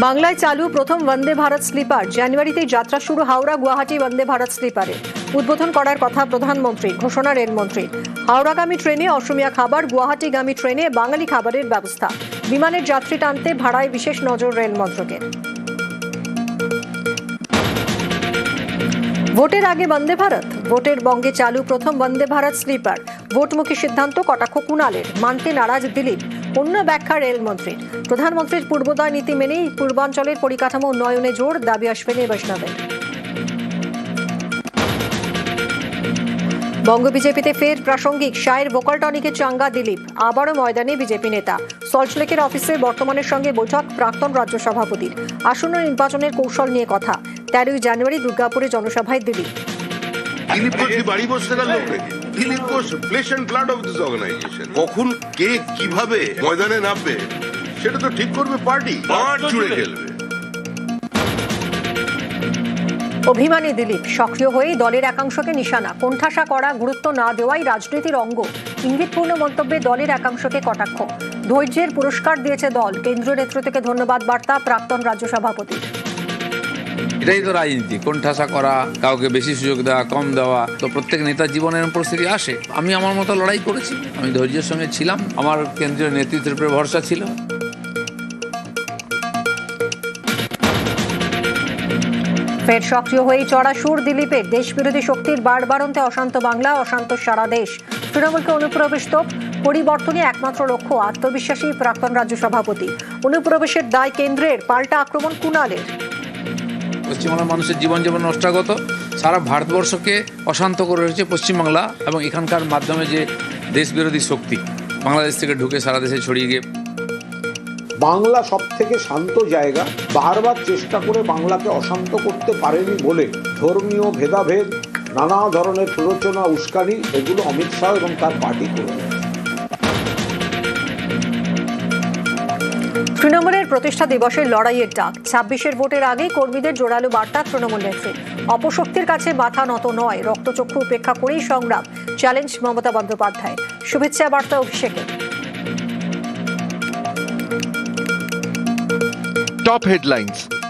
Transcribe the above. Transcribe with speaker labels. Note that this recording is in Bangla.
Speaker 1: বাংলায় চালু প্রথম বন্দে ভারত স্লিপার। জানুয়ারিতেই যাত্রা শুরু হাওড়া গুয়াহাটি বন্দে ভারত স্লিপারে। উদ্বোধন করার কথা প্রধানমন্ত্রী, ঘোষণা রেলমন্ত্রী। হাওড়াগামী ট্রেনে অসমিয়া খাবার, গুয়াহাটিগামী ট্রেনে বাঙালি খাবারের ব্যবস্থা। বিমানের যাত্রী টানতে ভাড়ায় বিশেষ নজর রেল মন্ত্রকের। ভোটের আগে বন্দে ভারত, ভোটের বঙ্গে চালু প্রথম বন্দে ভারত স্লিপার। ভোটমুখী সিদ্ধান্ত কটাক্ষ কুণালের, মানতে নারাজ দিলীপ। অন্য ব্যাখ্যা রেলমন্ত্রীর। প্রধানমন্ত্রীর পূর্বোদয় নীতি মেনেই পূর্বাঞ্চলের পরিকাঠামো উন্নয়নে জোর, দাবি অশ্বিনী বৈষ্ণবের। বঙ্গ বিজেপিতে ফের প্রাসঙ্গিক, শায়ের ভোকাল টনিকে চাঙ্গা দিলীপ। আবারও ময়দানে বিজেপি নেতা। সল্টলেকের অফিসে বর্তমানের সঙ্গে বৈঠক প্রাক্তন রাজ্য সভাপতির। আসন্ন নির্বাচনের কৌশল নিয়ে কথা। 13 জানুয়ারি দুর্গাপুরে জনসভায় দিলীপ।
Speaker 2: দিলীপ ঘোষ কি বাড়ি বসে থাকার লোক নাকি? Dilip Ghosh flesh and blood of this organisation. কখন কে কিভাবে ময়দানে নামবে সেটা তো ঠিক করবে পার্টি। মাঠ জুড়ে খেলবে।
Speaker 1: অভিমানী দিলীপ সক্রিয় হয়েই দলের একাংশকে নিশানা। কোণঠাসা করা, গুরুত্ব না দেওয়াই রাজনীতির অঙ্গ। ইঙ্গিতপূর্ণ মন্তব্যে দলের একাংশকে কটাক্ষ। ধৈর্যের পুরস্কার দিয়েছে দল। কেন্দ্রীয় নেতৃত্বকে ধন্যবাদ বার্তা প্রাক্তন রাজ্য সভাপতি।
Speaker 3: এটাই তো রাজনীতি, কোণঠাসা করা, কাউকে বেশি সুযোগ দেওয়া, কম দেওয়া। তো প্রত্যেক নেতার জীবনের পরিস্থিতি আসে। আমি আমার মতো লড়াই করেছি, আমি ধৈর্যের সঙ্গে ছিলাম, আমার কেন্দ্রীয় নেতৃত্বের উপরে ভরসা ছিল।
Speaker 1: ফের সক্রিয় হয়েই চড়া সুর দিলীপের। দেশবিরোধী শক্তির বাড়বাড়ন্তে অশান্ত বাংলা, অশান্ত সারা দেশ। তৃণমূলকে অনুপ্রবেশ তো পরিবর্তনই একমাত্র লক্ষ্য, আত্মবিশ্বাসী প্রাক্তন রাজ্য সভাপতি। অনুপ্রবেশের দায় কেন্দ্রের, পাল্টা আক্রমণ কুণালের।
Speaker 3: পশ্চিমবাংলার মানুষের জীবন যেমন নষ্টাগত, সারা ভারতবর্ষকে অশান্ত করে রয়েছে পশ্চিমবাংলা এবং এখানকার মাধ্যমে যে দেশবিরোধী শক্তি বাংলাদেশ থেকে ঢুকে সারা দেশে ছড়িয়ে গিয়ে।
Speaker 4: বাংলা সব থেকে শান্ত জায়গা, বারবার চেষ্টা করে বাংলাকে অশান্ত করতে পারেনি বলে ধর্মীয় ভেদাভেদ, নানা ধরনের প্ররোচনা, উস্কানি, এগুলো অমিত শাহ এবং তার পার্টি করে।
Speaker 1: তৃণমূলের প্রতিষ্ঠা দিবসের লড়াইয়ের ডাক। 26-এর ভোটের আগেই কর্মীদের জোরালো বার্তা তৃণমূল নেত্রী। অপশক্তির কাছে মাথা নত নয়, রক্তচক্ষু উপেক্ষা করেই সংগ্রাম। চ্যালেঞ্জ মমতা বন্দ্যোপাধ্যায়। শুভেচ্ছা বার্তা অভিষেকের।
Speaker 5: Top headlines